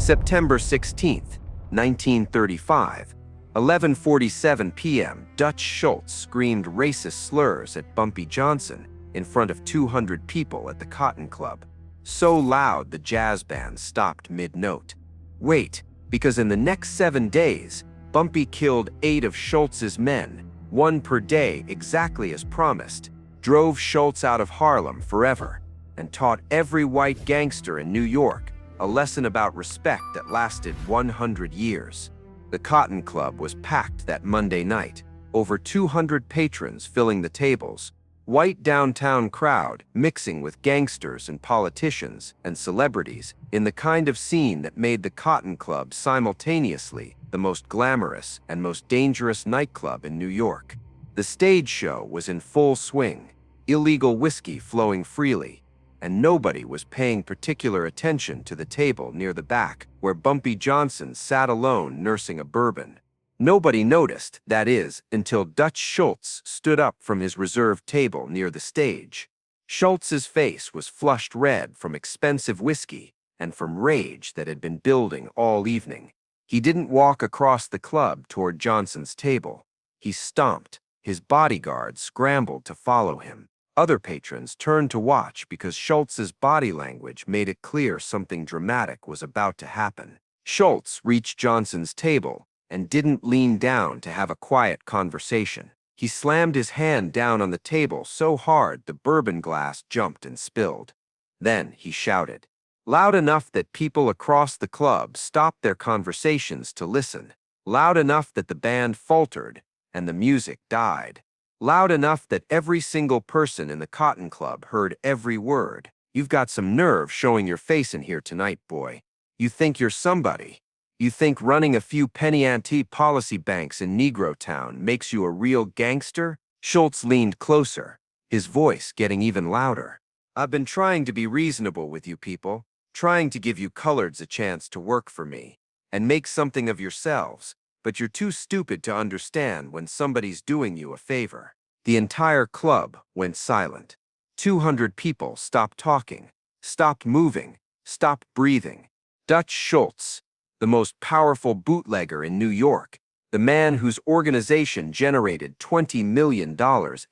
September 16, 1935, 11:47 p.m., Dutch Schultz screamed racist slurs at Bumpy Johnson in front of 200 people at the Cotton Club. So loud the jazz band stopped mid-note. Wait, because in the next 7 days, Bumpy killed 8 of Schultz's men, 1 per day exactly as promised, drove Schultz out of Harlem forever, and taught every white gangster in New York a lesson about respect that lasted 100 years. The Cotton Club was packed that Monday night, over 200 patrons filling the tables, white downtown crowd mixing with gangsters and politicians and celebrities in the kind of scene that made the Cotton Club simultaneously the most glamorous and most dangerous nightclub in New York. The stage show was in full swing, illegal whiskey flowing freely, and nobody was paying particular attention to the table near the back where Bumpy Johnson sat alone nursing a bourbon. Nobody noticed, that is, until Dutch Schultz stood up from his reserved table near the stage. Schultz's face was flushed red from expensive whiskey and from rage that had been building all evening. He didn't walk across the club toward Johnson's table. He stomped. His bodyguards scrambled to follow him. Other patrons turned to watch because Schultz's body language made it clear something dramatic was about to happen. Schultz reached Johnson's table and didn't lean down to have a quiet conversation. He slammed his hand down on the table so hard the bourbon glass jumped and spilled. Then he shouted, loud enough that people across the club stopped their conversations to listen, loud enough that the band faltered and the music died. Loud enough that every single person in the Cotton Club heard every word. You've got some nerve showing your face in here tonight, boy. You think you're somebody. You think running a few penny-ante policy banks in Negro Town makes you a real gangster? Schultz leaned closer, his voice getting even louder. I've been trying to be reasonable with you people, trying to give you coloreds a chance to work for me and make something of yourselves. But you're too stupid to understand when somebody's doing you a favor. The entire club went silent. 200 people stopped talking, stopped moving, stopped breathing. Dutch Schultz, the most powerful bootlegger in New York, the man whose organization generated $20 million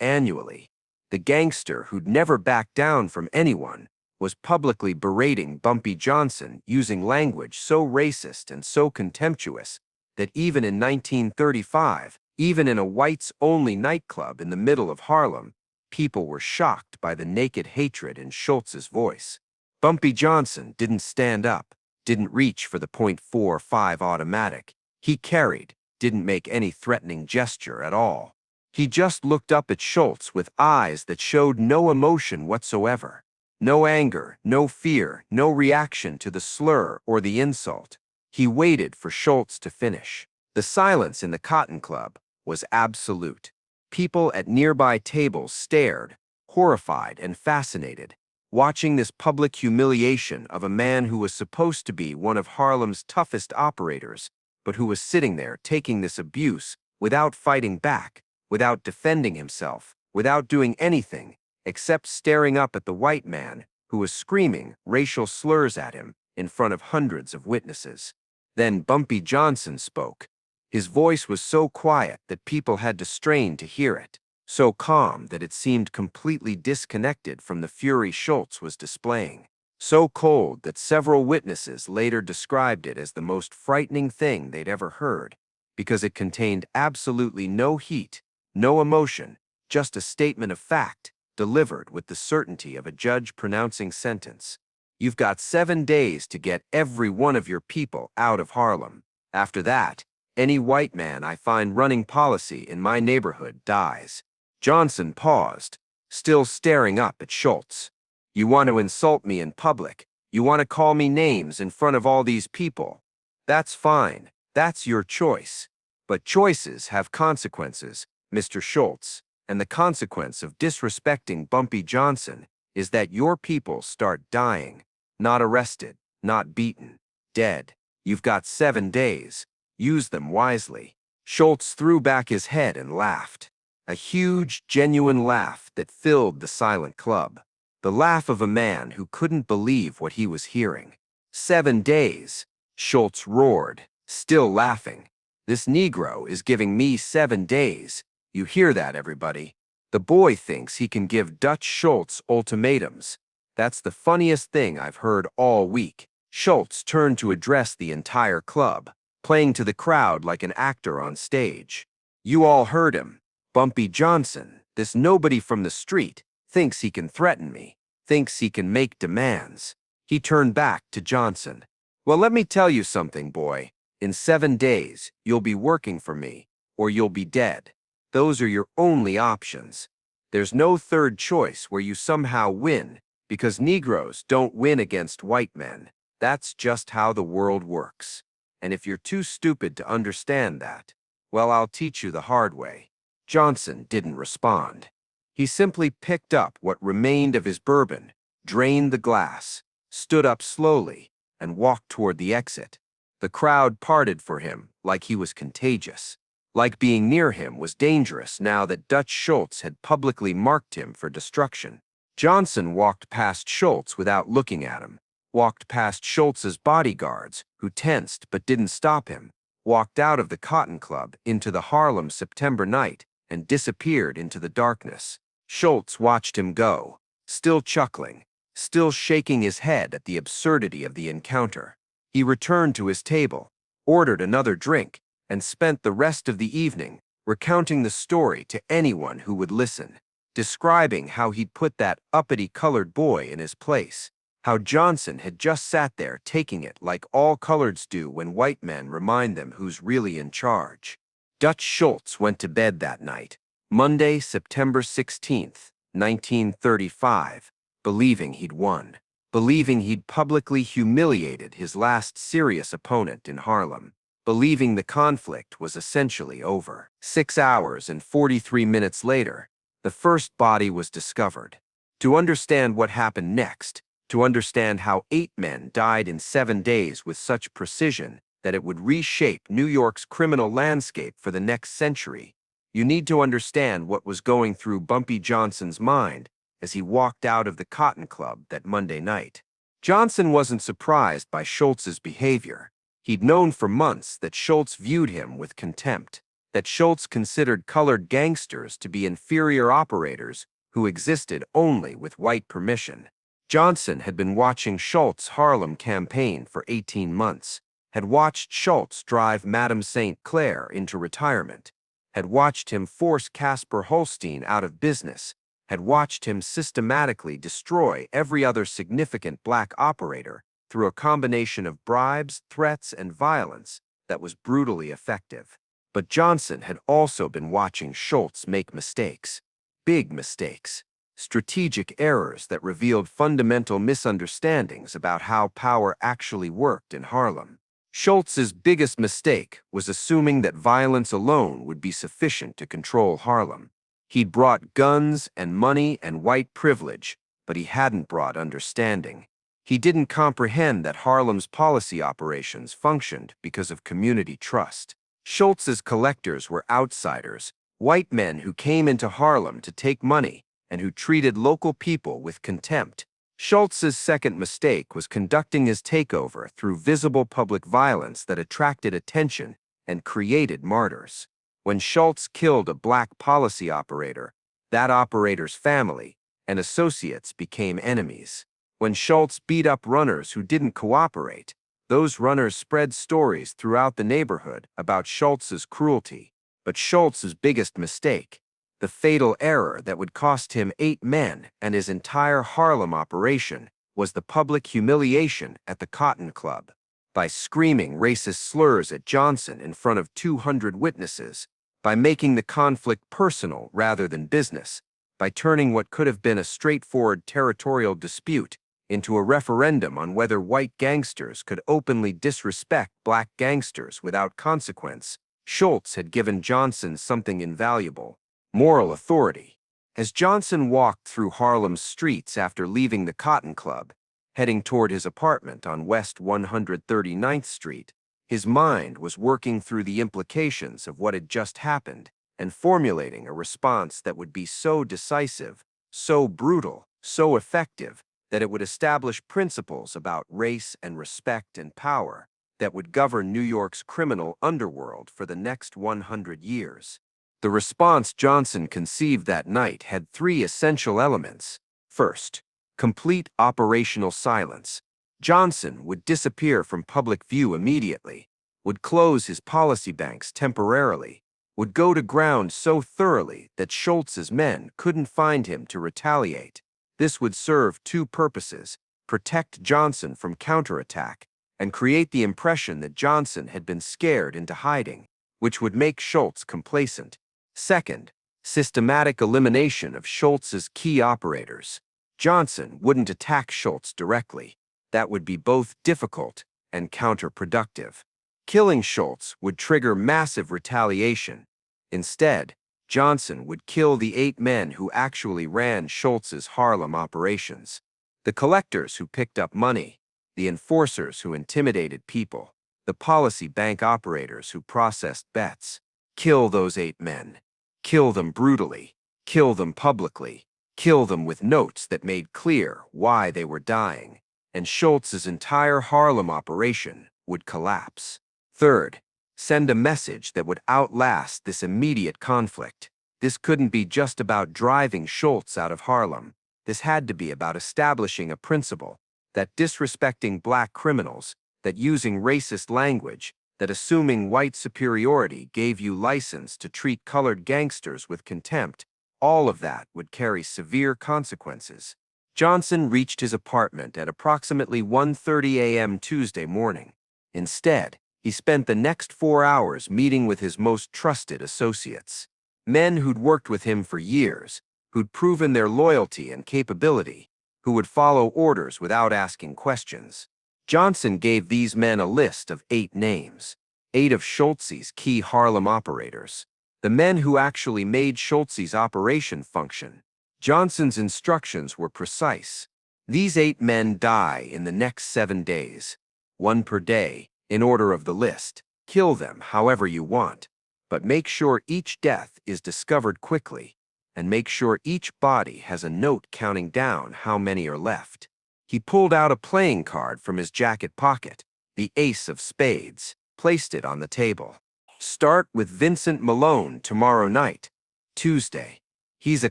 annually, the gangster who'd never backed down from anyone, was publicly berating Bumpy Johnson using language so racist and so contemptuous that even in 1935, even in a whites-only nightclub in the middle of Harlem, people were shocked by the naked hatred in Schultz's voice. Bumpy Johnson didn't stand up, didn't reach for the .45 automatic. He carried, didn't make any threatening gesture at all. He just looked up at Schultz with eyes that showed no emotion whatsoever. No anger, no fear, no reaction to the slur or the insult. He waited for Schultz to finish. The silence in the Cotton Club was absolute. People at nearby tables stared, horrified and fascinated, watching this public humiliation of a man who was supposed to be one of Harlem's toughest operators, but who was sitting there taking this abuse without fighting back, without defending himself, without doing anything except staring up at the white man who was screaming racial slurs at him in front of hundreds of witnesses. Then Bumpy Johnson spoke. His voice was so quiet that people had to strain to hear it, so calm that it seemed completely disconnected from the fury Schultz was displaying, so cold that several witnesses later described it as the most frightening thing they'd ever heard, because it contained absolutely no heat, no emotion, just a statement of fact, delivered with the certainty of a judge pronouncing sentence. You've got 7 days to get every one of your people out of Harlem. After that, any white man I find running policy in my neighborhood dies. Johnson paused, still staring up at Schultz. You want to insult me in public. You want to call me names in front of all these people. That's fine. That's your choice. But choices have consequences, Mr. Schultz, and the consequence of disrespecting Bumpy Johnson is that your people start dying, not arrested, not beaten, dead. You've got 7 days. Use them wisely. Schultz threw back his head and laughed. A huge, genuine laugh that filled the silent club. The laugh of a man who couldn't believe what he was hearing. 7 days. Schultz roared, still laughing. "This Negro is giving me 7 days. You hear that, everybody? The boy thinks he can give Dutch Schultz ultimatums. That's the funniest thing I've heard all week." Schultz turned to address the entire club, playing to the crowd like an actor on stage. "You all heard him. Bumpy Johnson, this nobody from the street, thinks he can threaten me, thinks he can make demands." He turned back to Johnson. "Well, let me tell you something, boy. In 7 days, you'll be working for me, or you'll be dead. Those are your only options. There's no third choice where you somehow win, because Negroes don't win against white men. That's just how the world works. And if you're too stupid to understand that, well, I'll teach you the hard way." Johnson didn't respond. He simply picked up what remained of his bourbon, drained the glass, stood up slowly, and walked toward the exit. The crowd parted for him like he was contagious, like being near him was dangerous now that Dutch Schultz had publicly marked him for destruction. Johnson walked past Schultz without looking at him, walked past Schultz's bodyguards, who tensed but didn't stop him, walked out of the Cotton Club into the Harlem September night, and disappeared into the darkness. Schultz watched him go, still chuckling, still shaking his head at the absurdity of the encounter. He returned to his table, ordered another drink, and spent the rest of the evening recounting the story to anyone who would listen, describing how he'd put that uppity colored boy in his place, how Johnson had just sat there taking it like all coloreds do when white men remind them who's really in charge. Dutch Schultz went to bed that night, Monday, September 16th, 1935, believing he'd won, believing he'd publicly humiliated his last serious opponent in Harlem, believing the conflict was essentially over. 6 hours and 43 minutes later, the first body was discovered. To understand what happened next, to understand how 8 men died in 7 days with such precision that it would reshape New York's criminal landscape for the next century, you need to understand what was going through Bumpy Johnson's mind as he walked out of the Cotton Club that Monday night. Johnson wasn't surprised by Schultz's behavior. He'd known for months that Schultz viewed him with contempt, that Schultz considered colored gangsters to be inferior operators who existed only with white permission. Johnson had been watching Schultz's Harlem campaign for 18 months, had watched Schultz drive Madame St. Clair into retirement, had watched him force Casper Holstein out of business, had watched him systematically destroy every other significant black operator through a combination of bribes, threats, and violence that was brutally effective. But Johnson had also been watching Schultz make mistakes, big mistakes, strategic errors that revealed fundamental misunderstandings about how power actually worked in Harlem. Schultz's biggest mistake was assuming that violence alone would be sufficient to control Harlem. He'd brought guns and money and white privilege, but he hadn't brought understanding. He didn't comprehend that Harlem's policy operations functioned because of community trust. Schultz's collectors were outsiders, white men who came into Harlem to take money and who treated local people with contempt. Schultz's second mistake was conducting his takeover through visible public violence that attracted attention and created martyrs. When Schultz killed a black policy operator, that operator's family and associates became enemies. When Schultz beat up runners who didn't cooperate, those runners spread stories throughout the neighborhood about Schultz's cruelty. But Schultz's biggest mistake, the fatal error that would cost him 8 men and his entire Harlem operation, was the public humiliation at the Cotton Club. By screaming racist slurs at Johnson in front of 200 witnesses, by making the conflict personal rather than business, by turning what could have been a straightforward territorial dispute into a referendum on whether white gangsters could openly disrespect black gangsters without consequence, Schultz had given Johnson something invaluable: moral authority. As Johnson walked through Harlem's streets after leaving the Cotton Club, heading toward his apartment on West 139th Street, his mind was working through the implications of what had just happened and formulating a response that would be so decisive, so brutal, so effective, that it would establish principles about race and respect and power that would govern New York's criminal underworld for the next 100 years. The response Johnson conceived that night had three essential elements. First, complete operational silence. Johnson would disappear from public view immediately, would close his policy banks temporarily, would go to ground so thoroughly that Schultz's men couldn't find him to retaliate. This would serve two purposes: protect Johnson from counterattack and create the impression that Johnson had been scared into hiding, which would make Schultz complacent. Second, systematic elimination of Schultz's key operators. Johnson wouldn't attack Schultz directly. That would be both difficult and counterproductive. Killing Schultz would trigger massive retaliation. Instead, Johnson would kill the 8 men who actually ran Schultz's Harlem operations. The collectors who picked up money, the enforcers who intimidated people, the policy bank operators who processed bets. Kill those 8 men. Kill them brutally. Kill them publicly. Kill them with notes that made clear why they were dying. And Schultz's entire Harlem operation would collapse. Third, send a message that would outlast this immediate conflict. This couldn't be just about driving Schultz out of Harlem. This had to be about establishing a principle that disrespecting black criminals, that using racist language, that assuming white superiority gave you license to treat colored gangsters with contempt, all of that would carry severe consequences. Johnson reached his apartment at approximately 1:30 a.m. Tuesday morning. Instead, he spent the next 4 hours meeting with his most trusted associates, men who'd worked with him for years, who'd proven their loyalty and capability, who would follow orders without asking questions. Johnson gave these men a list of 8 names, 8 of Schultz's key Harlem operators, the men who actually made Schultz's operation function. Johnson's instructions were precise. These 8 men die in the next 7 days, 1 per day, in order of the list. Kill them however you want, but make sure each death is discovered quickly, and make sure each body has a note counting down how many are left. He pulled out a playing card from his jacket pocket, the Ace of Spades, placed it on the table. Start with Vincent Malone tomorrow night, Tuesday. He's a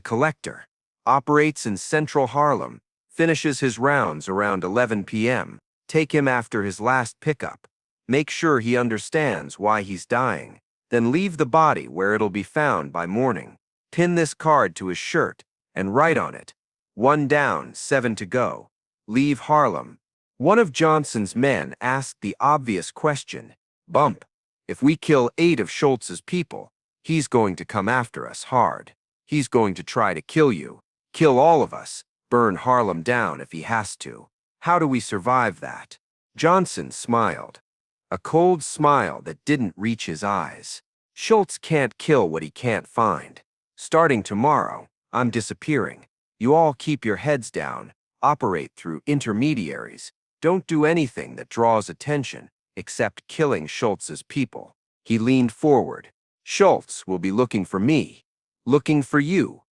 collector, operates in Central Harlem, finishes his rounds around 11 p.m. Take him after his last pickup. Make sure he understands why he's dying. Then leave the body where it'll be found by morning. Pin this card to his shirt and write on it, 1 down, 7 to go. Leave Harlem. One of Johnson's men asked the obvious question, Bump, if we kill 8 of Schultz's people, he's going to come after us hard. He's going to try to kill you, kill all of us, burn Harlem down if he has to. How do we survive that? Johnson smiled. A cold smile that didn't reach his eyes. Schultz can't kill what he can't find. Starting tomorrow, I'm disappearing. You all keep your heads down, operate through intermediaries. Don't do anything that draws attention, except killing Schultz's people. He leaned forward. Schultz will be looking for me, looking for you,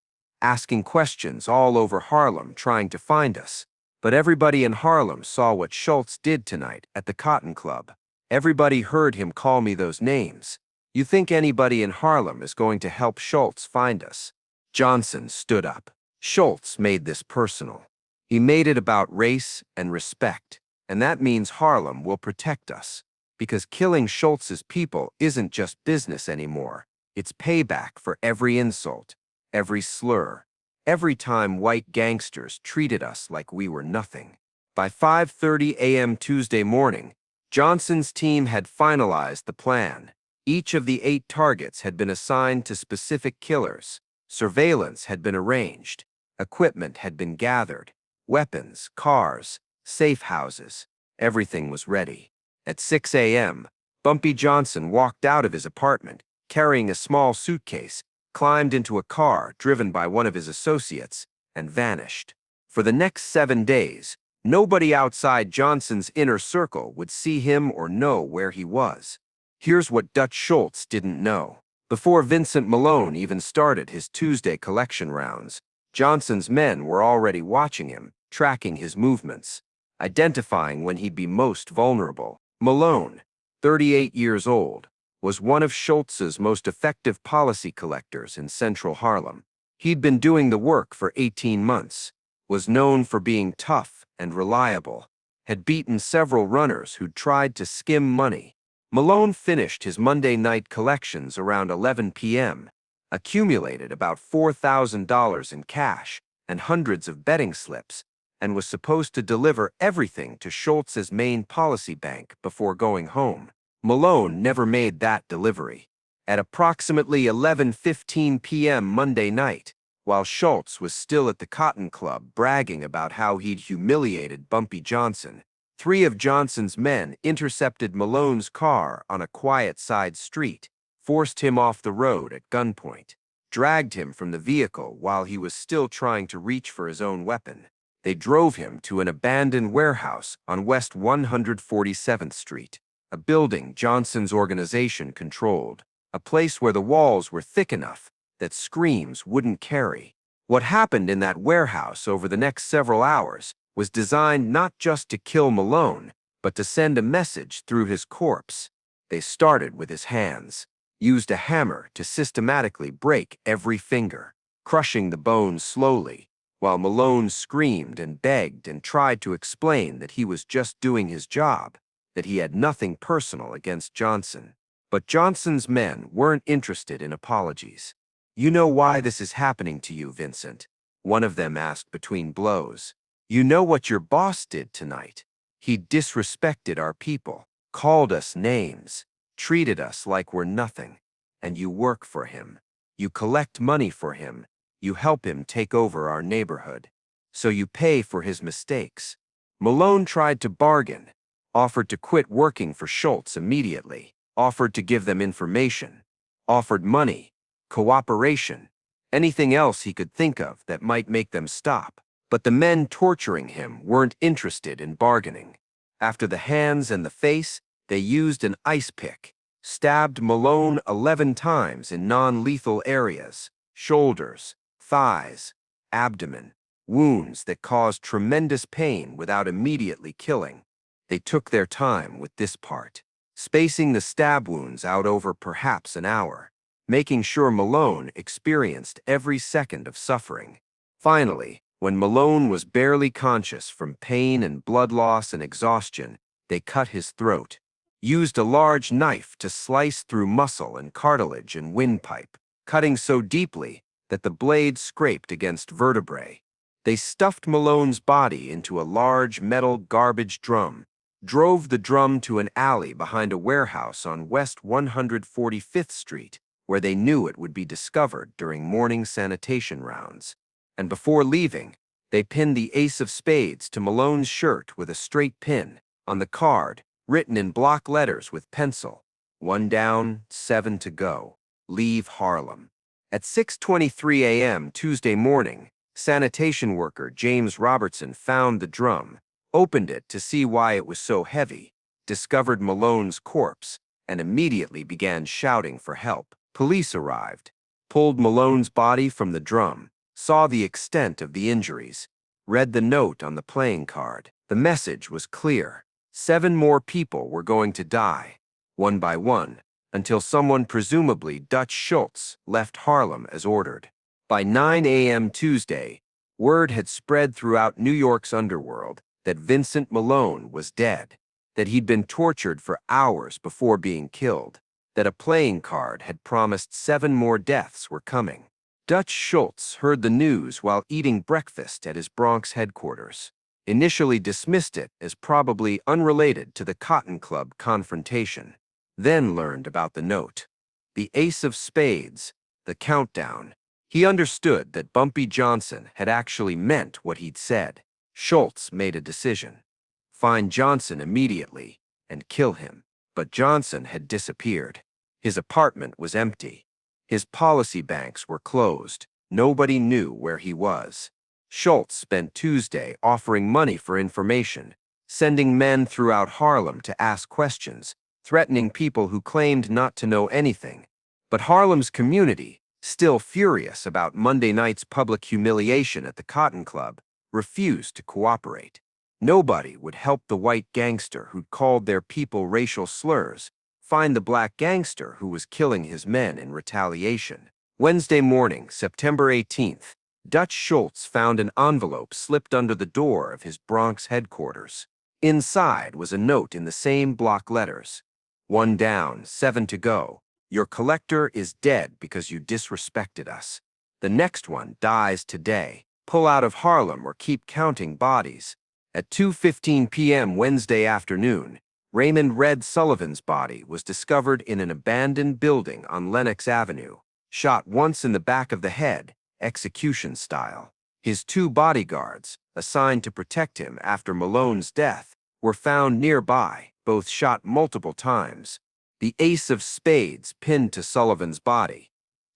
asking questions all over Harlem trying to find us. But everybody in Harlem saw what Schultz did tonight at the Cotton Club. Everybody heard him call me those names. You think anybody in Harlem is going to help Schultz find us? Johnson stood up. Schultz made this personal. He made it about race and respect, and that means Harlem will protect us. Because killing Schultz's people isn't just business anymore. It's payback for every insult, every slur, every time white gangsters treated us like we were nothing. By 5:30 a.m. Tuesday morning, Johnson's team had finalized the plan. Each of the 8 targets had been assigned to specific killers. Surveillance had been arranged. Equipment had been gathered. Weapons, cars, safe houses. Everything was ready. At 6 a.m., Bumpy Johnson walked out of his apartment, carrying a small suitcase, climbed into a car driven by one of his associates, and vanished. For the next 7 days, nobody outside Johnson's inner circle would see him or know where he was. Here's what Dutch Schultz didn't know. Before Vincent Malone even started his Tuesday collection rounds, Johnson's men were already watching him, tracking his movements, identifying when he'd be most vulnerable. Malone, 38 years old, was one of Schultz's most effective policy collectors in central Harlem. He'd been doing the work for 18 months, was known for being tough and reliable, had beaten several runners who'd tried to skim money. Malone finished his Monday night collections around 11 p.m., accumulated about $4,000 in cash and hundreds of betting slips, and was supposed to deliver everything to Schultz's main policy bank before going home. Malone never made that delivery. At approximately 11:15 p.m. Monday night, while Schultz was still at the Cotton Club bragging about how he'd humiliated Bumpy Johnson, three of Johnson's men intercepted Malone's car on a quiet side street, forced him off the road at gunpoint, dragged him from the vehicle while he was still trying to reach for his own weapon. They drove him to an abandoned warehouse on West 147th Street, a building Johnson's organization controlled, a place where the walls were thick enough that screams wouldn't carry. What happened in that warehouse over the next several hours was designed not just to kill Malone, but to send a message through his corpse. They started with his hands, used a hammer to systematically break every finger, crushing the bones slowly, while Malone screamed and begged and tried to explain that he was just doing his job, that he had nothing personal against Johnson. But Johnson's men weren't interested in apologies. "You know why this is happening to you, Vincent?" one of them asked between blows. "You know what your boss did tonight? He disrespected our people, called us names, treated us like we're nothing. And you work for him. You collect money for him. You help him take over our neighborhood. So you pay for his mistakes." Malone tried to bargain, offered to quit working for Schultz immediately, offered to give them information, offered money, cooperation, anything else he could think of that might make them stop. But the men torturing him weren't interested in bargaining. After the hands and the face, they used an ice pick, stabbed Malone 11 times in non-lethal areas: shoulders, thighs, abdomen, wounds that caused tremendous pain without immediately killing. They took their time with this part, spacing the stab wounds out over perhaps an hour, making sure Malone experienced every second of suffering. Finally, when Malone was barely conscious from pain and blood loss and exhaustion, they cut his throat, used a large knife to slice through muscle and cartilage and windpipe, cutting so deeply that the blade scraped against vertebrae. They stuffed Malone's body into a large metal garbage drum, drove the drum to an alley behind a warehouse on West 145th Street, where they knew it would be discovered during morning sanitation rounds. And before leaving, they pinned the Ace of Spades to Malone's shirt with a straight pin. On the card, written in block letters with pencil: 1 down, 7 to go. Leave Harlem. At 6:23 a.m. Tuesday morning, sanitation worker James Robertson found the drum, opened it to see why it was so heavy, discovered Malone's corpse, and immediately began shouting for help. Police arrived, pulled Malone's body from the drum, saw the extent of the injuries, read the note on the playing card. The message was clear. 7 more people were going to die, one by one, until someone, presumably Dutch Schultz, left Harlem as ordered. By 9 a.m. Tuesday, word had spread throughout New York's underworld that Vincent Malone was dead, that he'd been tortured for hours before being killed, that a playing card had promised 7 more deaths were coming. Dutch Schultz heard the news while eating breakfast at his Bronx headquarters, initially dismissed it as probably unrelated to the Cotton Club confrontation, then learned about the note, the Ace of Spades, the countdown. He understood that Bumpy Johnson had actually meant what he'd said. Schultz made a decision: find Johnson immediately and kill him. But Johnson had disappeared. His apartment was empty. His policy banks were closed. Nobody knew where he was. Schultz spent Tuesday offering money for information, sending men throughout Harlem to ask questions, threatening people who claimed not to know anything. But Harlem's community, still furious about Monday night's public humiliation at the Cotton Club, refused to cooperate. Nobody would help the white gangster who'd called their people racial slurs find the black gangster who was killing his men in retaliation. Wednesday morning, September 18th, Dutch Schultz found an envelope slipped under the door of his Bronx headquarters. Inside was a note in the same block letters. 1 down, 7 to go. Your collector is dead because you disrespected us. The next one dies today. Pull out of Harlem or keep counting bodies. At 2:15 p.m. Wednesday afternoon, Raymond Red Sullivan's body was discovered in an abandoned building on Lenox Avenue, shot once in the back of the head, execution style. His 2 bodyguards, assigned to protect him after Malone's death, were found nearby, both shot multiple times. The Ace of Spades pinned to Sullivan's body.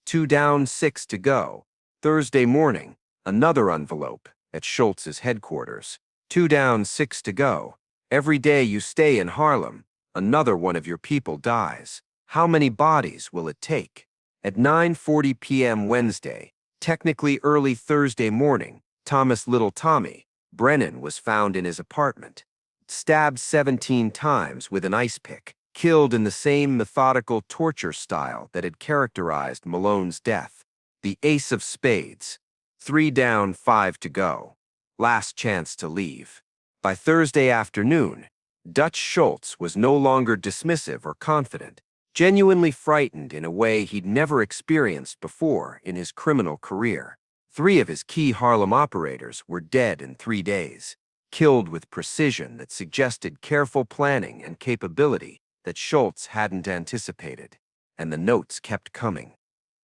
2 down, 6 to go. Thursday morning, another envelope at Schultz's headquarters. 2 down, 6 to go. Every day you stay in Harlem, another one of your people dies. How many bodies will it take? At 9:40 p.m. Wednesday, technically early Thursday morning, Thomas Little Tommy Brennan was found in his apartment, stabbed 17 times with an ice pick, killed in the same methodical torture style that had characterized Malone's death. The Ace of Spades. 3 down, 5 to go. Last chance to leave. By Thursday afternoon, Dutch Schultz was no longer dismissive or confident, genuinely frightened in a way he'd never experienced before in his criminal career. 3 of his key Harlem operators were dead in 3 days, killed with precision that suggested careful planning and capability that Schultz hadn't anticipated. And the notes kept coming,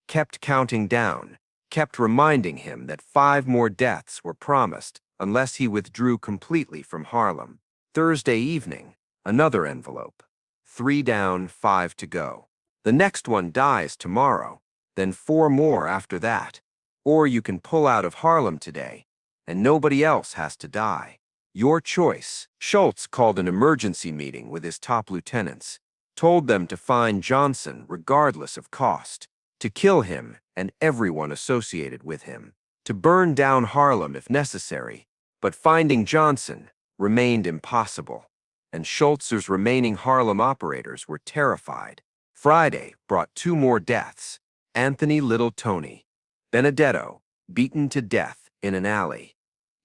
kept counting down, kept reminding him that 5 more deaths were promised unless he withdrew completely from Harlem. Thursday evening, another envelope. 3 down, 5 to go. The next one dies tomorrow, then 4 more after that. Or you can pull out of Harlem today, and nobody else has to die. Your choice. Schultz called an emergency meeting with his top lieutenants, told them to find Johnson regardless of cost, to kill him and everyone associated with him, to burn down Harlem if necessary, but finding Johnson remained impossible, and Schultz's remaining Harlem operators were terrified. Friday brought 2 more deaths. Anthony Little Tony Benedetto, beaten to death in an alley.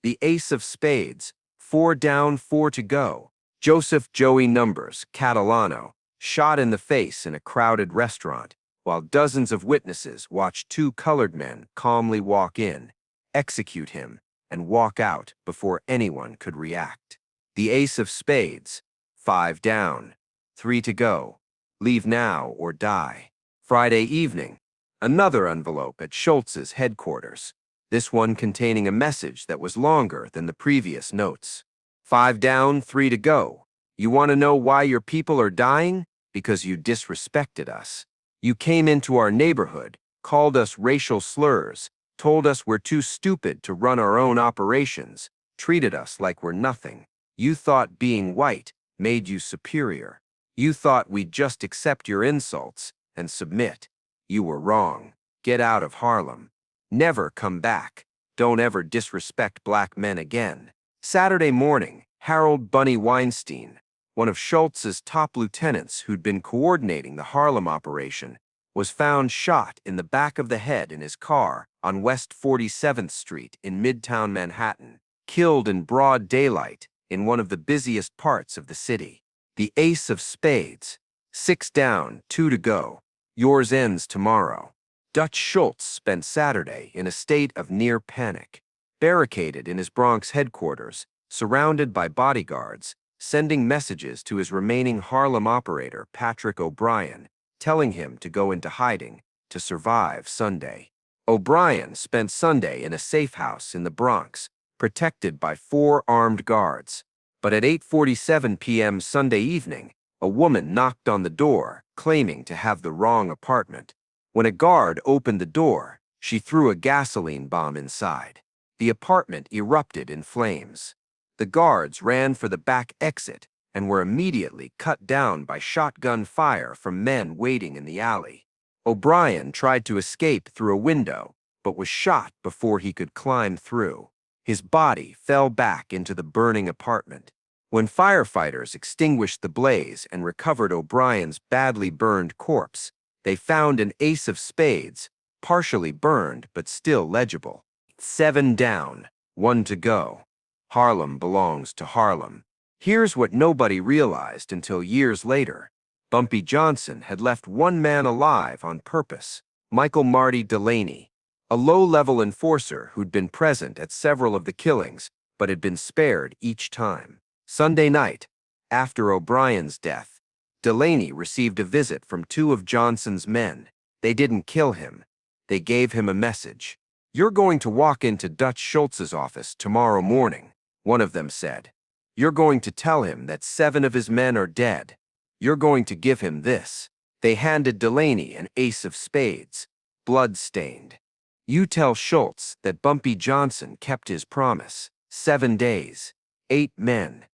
The Ace of Spades, 4 down, 4 to go. Joseph Joey Numbers Catalano, shot in the face in a crowded restaurant, while dozens of witnesses watched 2 colored men calmly walk in, execute him, and walk out before anyone could react. The Ace of Spades, 5 down, 3 to go. Leave now or die. Friday evening, another envelope at Schultz's headquarters, this one containing a message that was longer than the previous notes. 5 down, 3 to go. You want to know why your people are dying? Because you disrespected us. You came into our neighborhood, called us racial slurs, told us we're too stupid to run our own operations, treated us like we're nothing. You thought being white made you superior. You thought we'd just accept your insults and submit. You were wrong. Get out of Harlem. Never come back. Don't ever disrespect black men again. Saturday morning, Harold Bunny Weinstein, one of Schultz's top lieutenants who'd been coordinating the Harlem operation, was found shot in the back of the head in his car on West 47th Street in Midtown Manhattan, killed in broad daylight in one of the busiest parts of the city. The Ace of Spades, 6 down, 2 to go. Yours ends tomorrow. Dutch Schultz spent Saturday in a state of near panic, barricaded in his Bronx headquarters, surrounded by bodyguards, sending messages to his remaining Harlem operator, Patrick O'Brien, telling him to go into hiding to survive Sunday. O'Brien spent Sunday in a safe house in the Bronx, protected by 4 armed guards. But at 8:47 p.m. Sunday evening, a woman knocked on the door, claiming to have the wrong apartment. When a guard opened the door, she threw a gasoline bomb inside. The apartment erupted in flames. The guards ran for the back exit and were immediately cut down by shotgun fire from men waiting in the alley. O'Brien tried to escape through a window, but was shot before he could climb through. His body fell back into the burning apartment. When firefighters extinguished the blaze and recovered O'Brien's badly burned corpse, they found an ace of spades, partially burned but still legible. 7 down, 1 to go. Harlem belongs to Harlem. Here's what nobody realized until years later. Bumpy Johnson had left one man alive on purpose, Michael Marty Delaney, a low-level enforcer who'd been present at several of the killings but had been spared each time. Sunday night, after O'Brien's death, Delaney received a visit from 2 of Johnson's men. They didn't kill him. They gave him a message. "You're going to walk into Dutch Schultz's office tomorrow morning," one of them said. "You're going to tell him that 7 of his men are dead. You're going to give him this." They handed Delaney an ace of spades, blood-stained. "You tell Schultz that Bumpy Johnson kept his promise. 7 days, 8 men.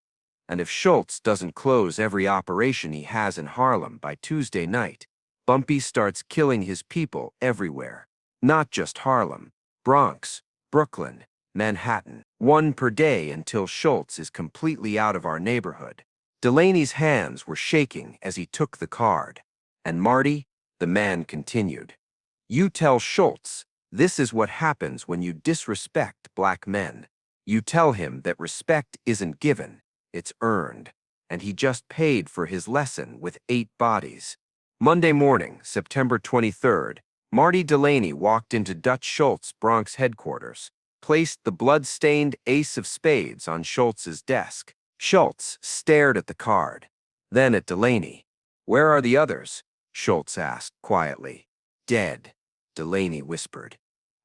And if Schultz doesn't close every operation he has in Harlem by Tuesday night, Bumpy starts killing his people everywhere. Not just Harlem, Bronx, Brooklyn, Manhattan. 1 per day until Schultz is completely out of our neighborhood." Delaney's hands were shaking as he took the card. "And Marty," the man continued, "you tell Schultz this is what happens when you disrespect black men. You tell him that respect isn't given, it's earned, and he just paid for his lesson with 8 bodies." Monday morning, September 23rd, Marty Delaney walked into Dutch Schultz Bronx headquarters, placed the blood-stained ace of spades on Schultz's desk. Schultz stared at the card, then at Delaney. "Where are the others?" Schultz asked quietly. "Dead," Delaney whispered.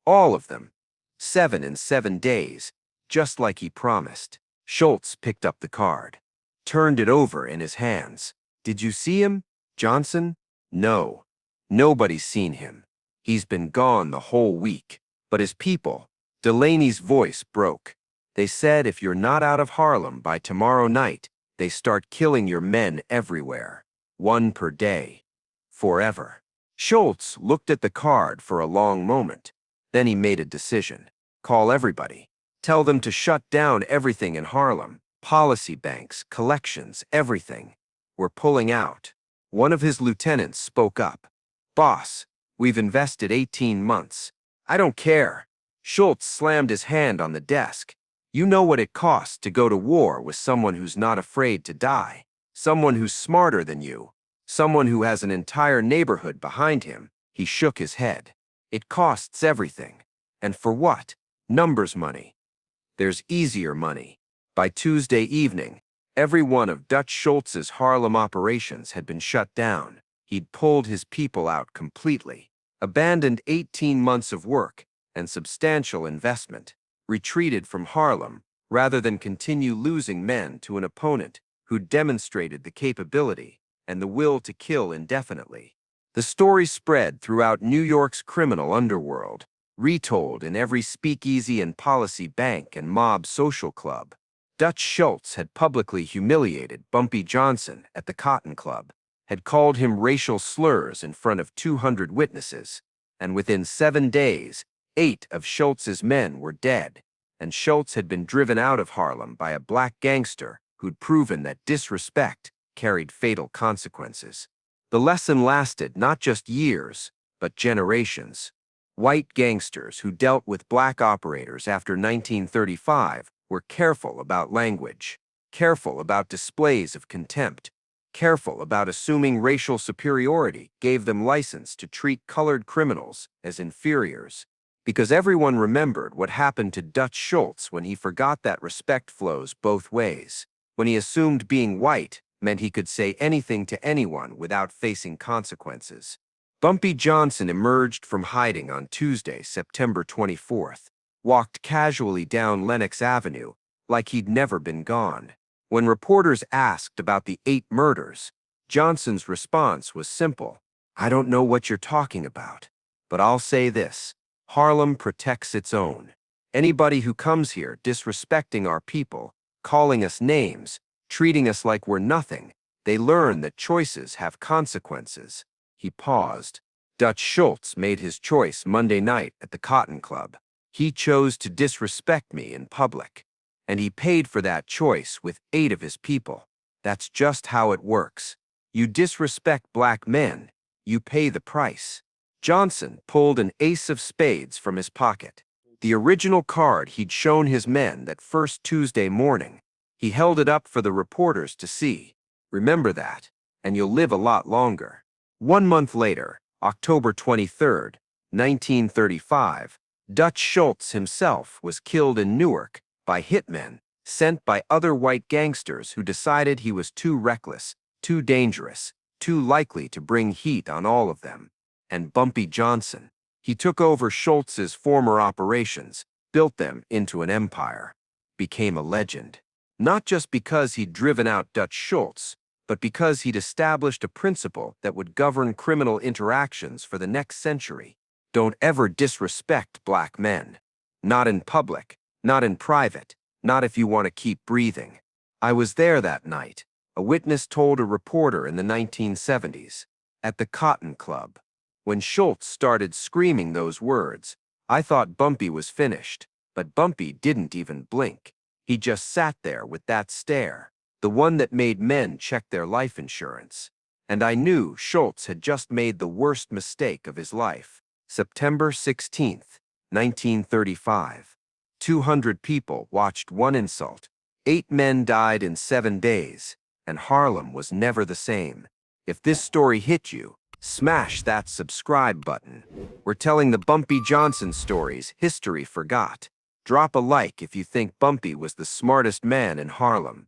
"All of them. 7 in 7 days, just like he promised." Schultz picked up the card, turned it over in his hands. "Did you see him, Johnson?" "No. Nobody's seen him. He's been gone the whole week. But his people," Delaney's voice broke. "They said if you're not out of Harlem by tomorrow night, they start killing your men everywhere. 1 per day. Forever." Schultz looked at the card for a long moment. Then he made a decision. "Call everybody. Tell them to shut down everything in Harlem. Policy banks, collections, everything. We're pulling out." One of his lieutenants spoke up. "Boss, we've invested 18 months. I don't care." Schultz slammed his hand on the desk. "You know what it costs to go to war with someone who's not afraid to die, someone who's smarter than you, someone who has an entire neighborhood behind him." He shook his head. "It costs everything. And for what? Numbers money. There's easier money." By Tuesday evening, every one of Dutch Schultz's Harlem operations had been shut down. He'd pulled his people out completely, abandoned 18 months of work and substantial investment, retreated from Harlem rather than continue losing men to an opponent who demonstrated the capability and the will to kill indefinitely. The story spread throughout New York's criminal underworld, retold in every speakeasy and policy bank and mob social club. Dutch Schultz had publicly humiliated Bumpy Johnson at the Cotton Club, had called him racial slurs in front of 200 witnesses, and within 7 days, 8 of Schultz's men were dead, and Schultz had been driven out of Harlem by a black gangster who'd proven that disrespect carried fatal consequences. The lesson lasted not just years, but generations. White gangsters who dealt with black operators after 1935 were careful about language, careful about displays of contempt, careful about assuming racial superiority gave them license to treat colored criminals as inferiors. Because everyone remembered what happened to Dutch Schultz when he forgot that respect flows both ways, when he assumed being white meant he could say anything to anyone without facing consequences. Bumpy Johnson emerged from hiding on Tuesday, September 24th, walked casually down Lenox Avenue like he'd never been gone. When reporters asked about the 8 murders, Johnson's response was simple. "I don't know what you're talking about, but I'll say this. Harlem protects its own. Anybody who comes here disrespecting our people, calling us names, treating us like we're nothing, they learn that choices have consequences." He paused. Dutch Schultz made his choice Monday night at the Cotton Club. He chose to disrespect me in public, and he paid for that choice with 8 of his people. That's just how it works. You disrespect black men, you pay the price. Johnson pulled an Ace of Spades from his pocket, the original card he'd shown his men that first Tuesday morning. He held it up for the reporters to see. Remember that, and you'll live a lot longer. 1 month later, October 23rd, 1935, Dutch Schultz himself was killed in Newark by hitmen sent by other white gangsters who decided he was too reckless, too dangerous, too likely to bring heat on all of them. And Bumpy Johnson, he took over Schultz's former operations, built them into an empire, became a legend. Not just because he'd driven out Dutch Schultz, but because he'd established a principle that would govern criminal interactions for the next century. Don't ever disrespect black men. Not in public, not in private, not if you want to keep breathing. I was there that night, a witness told a reporter in the 1970s, at the Cotton Club. When Schultz started screaming those words, I thought Bumpy was finished, but Bumpy didn't even blink. He just sat there with that stare, the one that made men check their life insurance. And I knew Schultz had just made the worst mistake of his life. September 16th, 1935. 200 people watched one insult. 8 men died in 7 days, and Harlem was never the same. If this story hit you, smash that subscribe button. We're telling the Bumpy Johnson stories history forgot. Drop a like if you think Bumpy was the smartest man in Harlem.